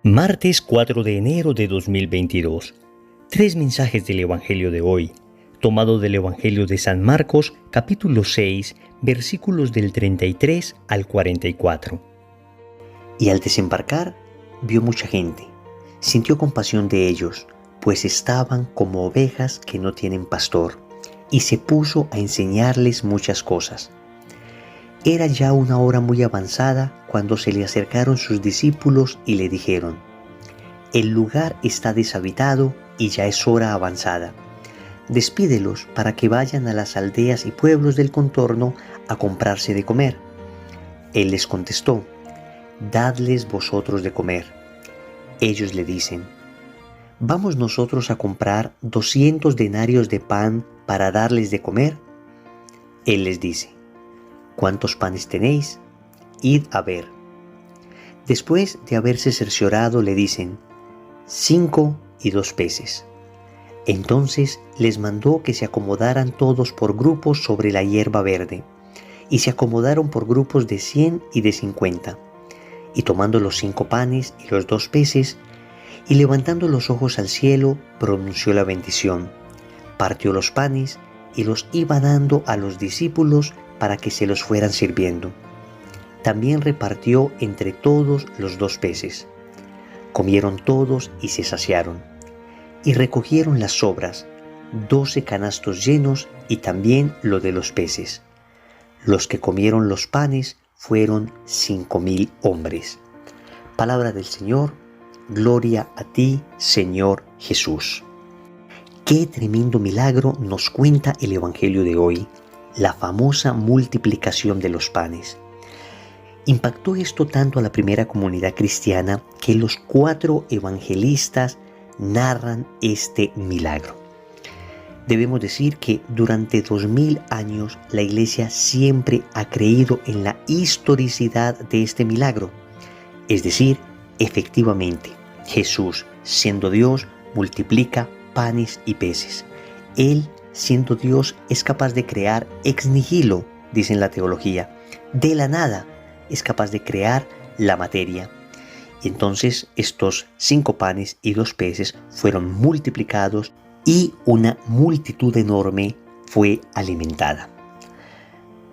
Martes 4 de enero de 2022. Tres mensajes del Evangelio de hoy, tomado del Evangelio de San Marcos, capítulo 6, versículos del 33 al 44. Y al desembarcar, vio mucha gente. Sintió compasión de ellos, pues estaban como ovejas que no tienen pastor, y se puso a enseñarles muchas cosas. Era ya una hora muy avanzada cuando se le acercaron sus discípulos y le dijeron: «El lugar está deshabitado y ya es hora avanzada. Despídelos para que vayan a las aldeas y pueblos del contorno a comprarse de comer». Él les contestó: «Dadles vosotros de comer». Ellos le dicen: «¿Vamos nosotros a comprar 200 denarios de pan para darles de comer?». Él les dice: «¿Cuántos panes tenéis? Id a ver». Después de haberse cerciorado, le dicen: 5 y 2 peces. Entonces les mandó que se acomodaran todos por grupos sobre la hierba verde, y se acomodaron por grupos de 100 y de 50. Y tomando los 5 panes y los 2 peces, y levantando los ojos al cielo, pronunció la bendición, partió los panes y los iba dando a los discípulos para que se los fueran sirviendo. También repartió entre todos los 2 peces. Comieron todos y se saciaron, y recogieron las sobras, 12 canastos llenos, y también lo de los peces. Los que comieron los panes fueron 5.000 hombres. Palabra del Señor, gloria a ti, Señor Jesús. Qué tremendo milagro nos cuenta el Evangelio de hoy, la famosa multiplicación de los panes. Impactó esto tanto a la primera comunidad cristiana que los 4 evangelistas narran este milagro. Debemos decir que durante 2000 años la Iglesia siempre ha creído en la historicidad de este milagro. Es decir, efectivamente, Jesús, siendo Dios, multiplica panes y peces. Él, siendo Dios, es capaz de crear ex nihilo, dice en la teología, de la nada. Es capaz de crear la materia. Entonces estos 5 panes y 2 peces fueron multiplicados y una multitud enorme fue alimentada.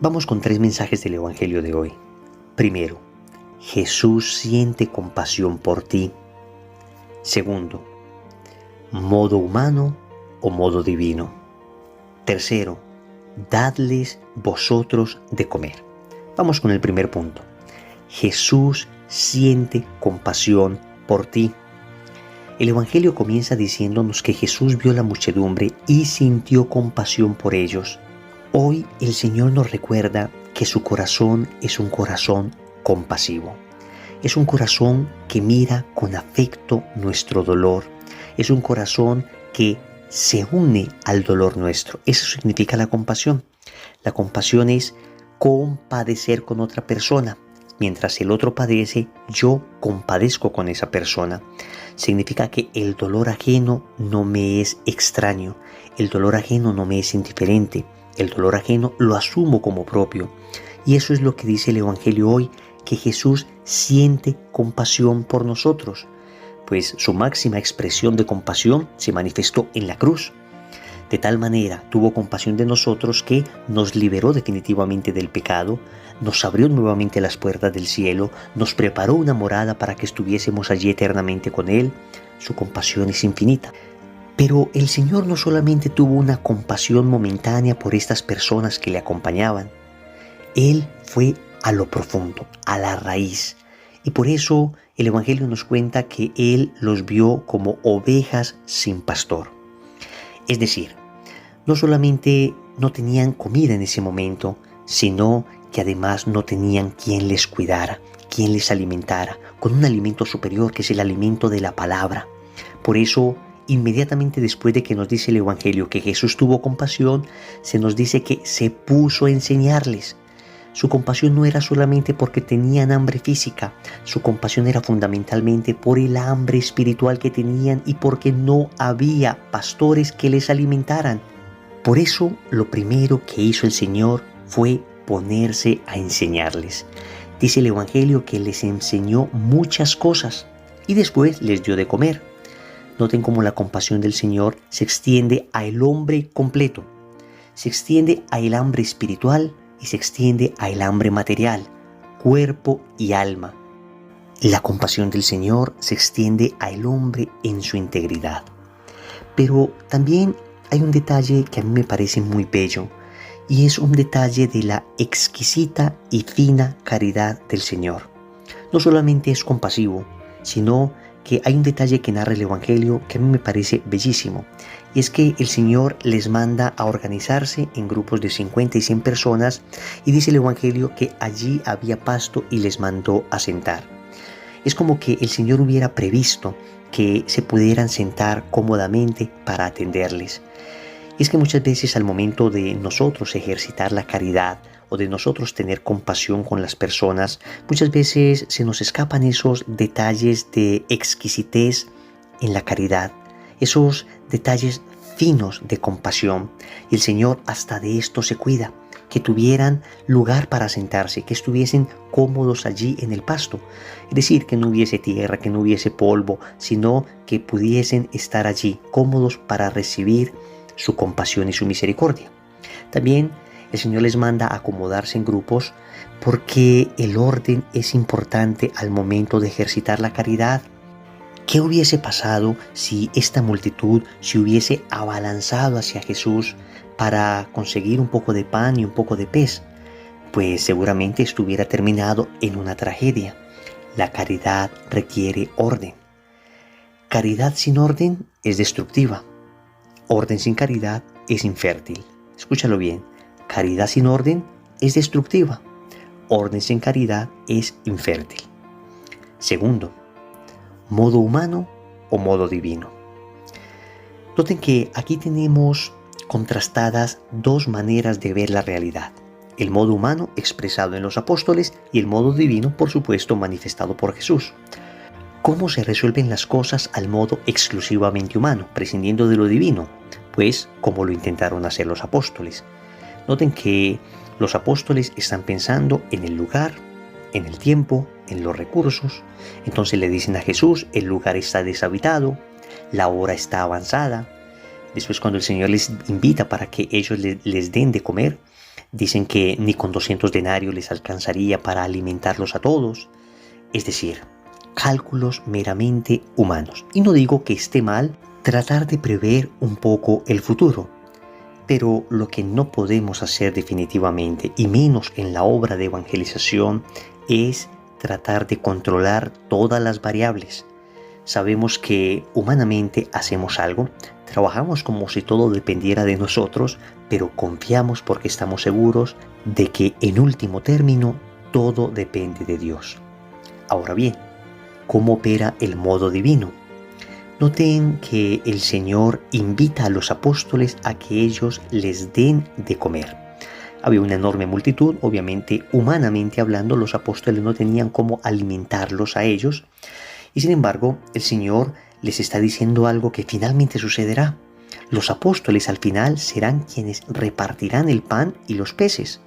Vamos con 3 mensajes del Evangelio de hoy. Primero, Jesús siente compasión por ti. Segundo, modo humano o modo divino. Tercero, dadles vosotros de comer. Vamos con el primer punto. Jesús siente compasión por ti. El Evangelio comienza diciéndonos que Jesús vio la muchedumbre y sintió compasión por ellos. Hoy el Señor nos recuerda que su corazón es un corazón compasivo. Es un corazón que mira con afecto nuestro dolor. Es un corazón que se une al dolor nuestro. Eso significa la compasión. La compasión es compadecer con otra persona. Mientras el otro padece, yo compadezco con esa persona. Significa que el dolor ajeno no me es extraño, el dolor ajeno no me es indiferente, el dolor ajeno lo asumo como propio. Y eso es lo que dice el Evangelio hoy, que Jesús siente compasión por nosotros, pues su máxima expresión de compasión se manifestó en la cruz. De tal manera tuvo compasión de nosotros que nos liberó definitivamente del pecado, nos abrió nuevamente las puertas del cielo, nos preparó una morada para que estuviésemos allí eternamente con Él. Su compasión es infinita. Pero el Señor no solamente tuvo una compasión momentánea por estas personas que le acompañaban. Él fue a lo profundo, a la raíz. Y por eso el Evangelio nos cuenta que Él los vio como ovejas sin pastor. Es decir, no solamente no tenían comida en ese momento, sino que además no tenían quien les cuidara, quien les alimentara, con un alimento superior que es el alimento de la palabra. Por eso, inmediatamente después de que nos dice el Evangelio que Jesús tuvo compasión, se nos dice que se puso a enseñarles. Su compasión no era solamente porque tenían hambre física, su compasión era fundamentalmente por el hambre espiritual que tenían y porque no había pastores que les alimentaran. Por eso, lo primero que hizo el Señor fue ponerse a enseñarles. Dice el Evangelio que les enseñó muchas cosas. y después les dio de comer. Noten cómo la compasión del Señor se extiende al hombre completo. Se extiende al hambre espiritual y se extiende al hambre material, cuerpo y alma. La compasión del Señor se extiende al hombre en su integridad. Pero también hay un detalle que a mí me parece muy bello, y es un detalle de la exquisita y fina caridad del Señor. No solamente es compasivo, sino que hay un detalle que narra el Evangelio que a mí me parece bellísimo, y es que el Señor les manda a organizarse en grupos de 50 y 100 personas, y dice el Evangelio que allí había pasto y les mandó a sentar. Es como que el Señor hubiera previsto que se pudieran sentar cómodamente para atenderles. Y es que muchas veces al momento de nosotros ejercitar la caridad o de nosotros tener compasión con las personas, muchas veces se nos escapan esos detalles de exquisitez en la caridad, esos detalles finos de compasión. Y el Señor hasta de esto se cuida, que tuvieran lugar para sentarse, que estuviesen cómodos allí en el pasto. Es decir, que no hubiese tierra, que no hubiese polvo, sino que pudiesen estar allí cómodos para recibir su compasión y su misericordia. También el Señor les manda a acomodarse en grupos porque el orden es importante al momento de ejercitar la caridad. ¿Qué hubiese pasado si esta multitud se hubiese abalanzado hacia Jesús para conseguir un poco de pan y un poco de pez? Pues seguramente estuviera terminado en una tragedia. La caridad requiere orden. Caridad sin orden es destructiva. Orden sin caridad es infértil. Escúchalo bien. Caridad sin orden es destructiva. Orden sin caridad es infértil. Segundo, modo humano o modo divino. Noten que aquí tenemos contrastadas dos maneras de ver la realidad. El modo humano expresado en los apóstoles y el modo divino, por supuesto, manifestado por Jesús. ¿Cómo se resuelven las cosas al modo exclusivamente humano, prescindiendo de lo divino? Pues como lo intentaron hacer los apóstoles. Noten que los apóstoles están pensando en el lugar, en el tiempo, en los recursos. Entonces le dicen a Jesús, el lugar está deshabitado, la hora está avanzada. Después, cuando el Señor les invita para que ellos les den de comer, dicen que ni con 200 denarios les alcanzaría para alimentarlos a todos. Es decir, cálculos meramente humanos. Y no digo que esté mal tratar de prever un poco el futuro, pero lo que no podemos hacer definitivamente, y menos en la obra de evangelización, es tratar de controlar todas las variables. Sabemos que humanamente hacemos algo, trabajamos como si todo dependiera de nosotros, pero confiamos porque estamos seguros de que en último término todo depende de Dios. Ahora bien, ¿cómo opera el modo divino? Noten que el Señor invita a los apóstoles a que ellos les den de comer. Había una enorme multitud, obviamente, humanamente hablando, los apóstoles no tenían cómo alimentarlos a ellos. Y sin embargo, el Señor les está diciendo algo que finalmente sucederá. Los apóstoles al final serán quienes repartirán el pan y los peces.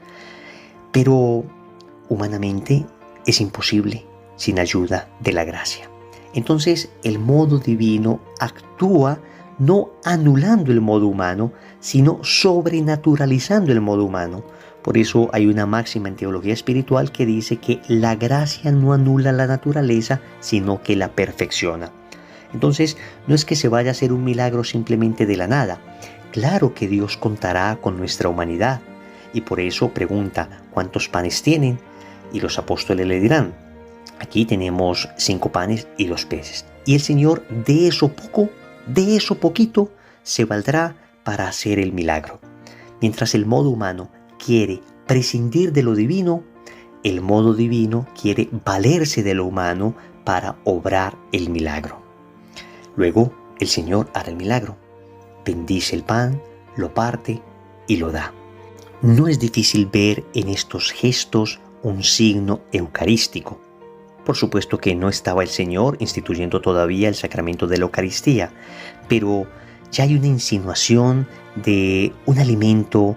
Pero humanamente es imposible sin ayuda de la gracia. Entonces el modo divino actúa no anulando el modo humano, sino sobrenaturalizando el modo humano. Por eso hay una máxima en teología espiritual que dice que la gracia no anula la naturaleza, sino que la perfecciona. Entonces, no es que se vaya a hacer un milagro simplemente de la nada. Claro que Dios contará con nuestra humanidad. Y por eso pregunta, ¿cuántos panes tienen? Y los apóstoles le dirán, aquí tenemos 5 panes y 2 peces. Y el Señor de eso poco, de eso poquito, se valdrá para hacer el milagro. Mientras el modo humano quiere prescindir de lo divino, el modo divino quiere valerse de lo humano para obrar el milagro. Luego el Señor hará el milagro. Bendice el pan, lo parte y lo da. No es difícil ver en estos gestos un signo eucarístico. Por supuesto que no estaba el Señor instituyendo todavía el sacramento de la Eucaristía, pero ya hay una insinuación de un alimento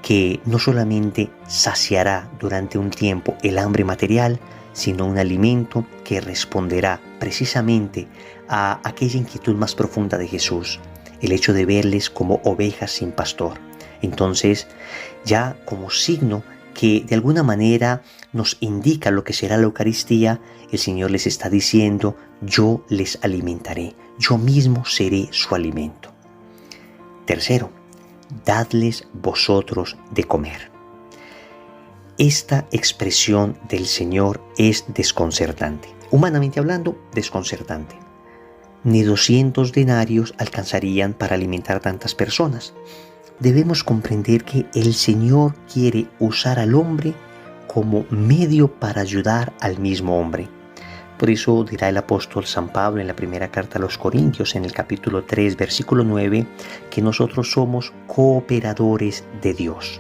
que no solamente saciará durante un tiempo el hambre material, sino un alimento que responderá precisamente a aquella inquietud más profunda de Jesús, el hecho de verles como ovejas sin pastor. Entonces, ya como signo que de alguna manera nos indica lo que será la Eucaristía, el Señor les está diciendo: yo les alimentaré, yo mismo seré su alimento. Tercero, dadles vosotros de comer. Esta expresión del Señor es desconcertante. Humanamente hablando, desconcertante. Ni 200 denarios alcanzarían para alimentar tantas personas. Debemos comprender que el Señor quiere usar al hombre como medio para ayudar al mismo hombre. Por eso dirá el apóstol San Pablo en la primera carta a los Corintios, en el capítulo 3, versículo 9, que nosotros somos cooperadores de Dios.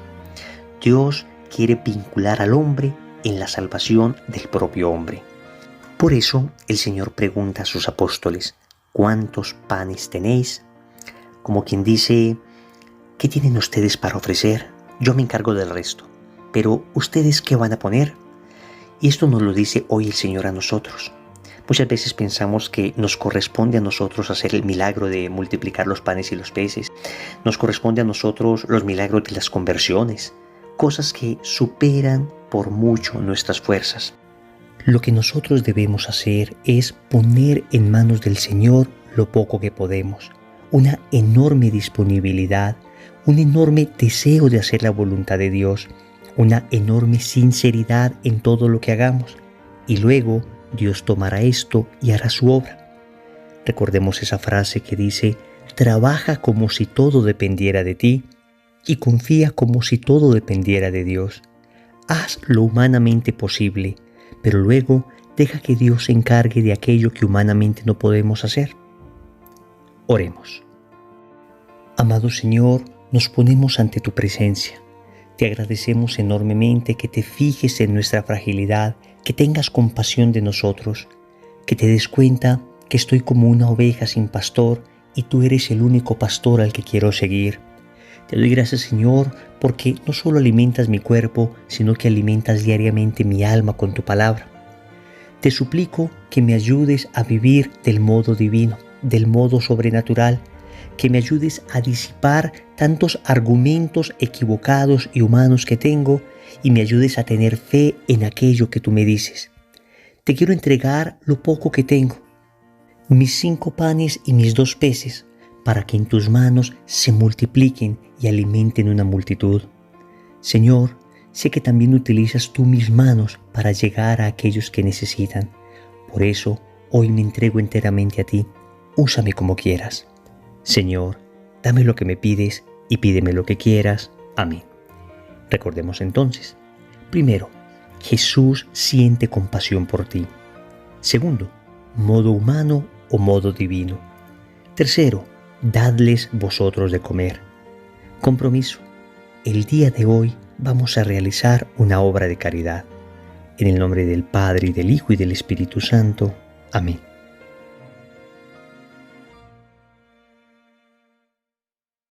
Dios quiere vincular al hombre en la salvación del propio hombre. Por eso el Señor pregunta a sus apóstoles: ¿cuántos panes tenéis? Como quien dice: ¿qué tienen ustedes para ofrecer? Yo me encargo del resto. Pero ¿ustedes qué van a poner? Y esto nos lo dice hoy el Señor a nosotros. Muchas veces pensamos que nos corresponde a nosotros hacer el milagro de multiplicar los panes y los peces. Nos corresponde a nosotros los milagros de las conversiones. Cosas que superan por mucho nuestras fuerzas. Lo que nosotros debemos hacer es poner en manos del Señor lo poco que podemos. Una enorme disponibilidad, un enorme deseo de hacer la voluntad de Dios, una enorme sinceridad en todo lo que hagamos. Y luego Dios tomará esto y hará su obra. Recordemos esa frase que dice: trabaja como si todo dependiera de ti y confía como si todo dependiera de Dios. Haz lo humanamente posible, pero luego deja que Dios se encargue de aquello que humanamente no podemos hacer. Oremos. Amado Señor, nos ponemos ante tu presencia. Te agradecemos enormemente que te fijes en nuestra fragilidad, que tengas compasión de nosotros, que te des cuenta que estoy como una oveja sin pastor y tú eres el único pastor al que quiero seguir. Te doy gracias, Señor, porque no solo alimentas mi cuerpo, sino que alimentas diariamente mi alma con tu palabra. Te suplico que me ayudes a vivir del modo divino, del modo sobrenatural, que me ayudes a disipar tantos argumentos equivocados y humanos que tengo y me ayudes a tener fe en aquello que tú me dices. Te quiero entregar lo poco que tengo, mis 5 panes y mis 2 peces, para que en tus manos se multipliquen y alimenten una multitud. Señor, sé que también utilizas tú mis manos para llegar a aquellos que necesitan. Por eso, hoy me entrego enteramente a ti. Úsame como quieras. Señor, dame lo que me pides y pídeme lo que quieras. Amén. Recordemos entonces: primero, Jesús siente compasión por ti. Segundo, modo humano o modo divino. Tercero, dadles vosotros de comer. Compromiso: el día de hoy vamos a realizar una obra de caridad. En el nombre del Padre, y del Hijo, y del Espíritu Santo. Amén.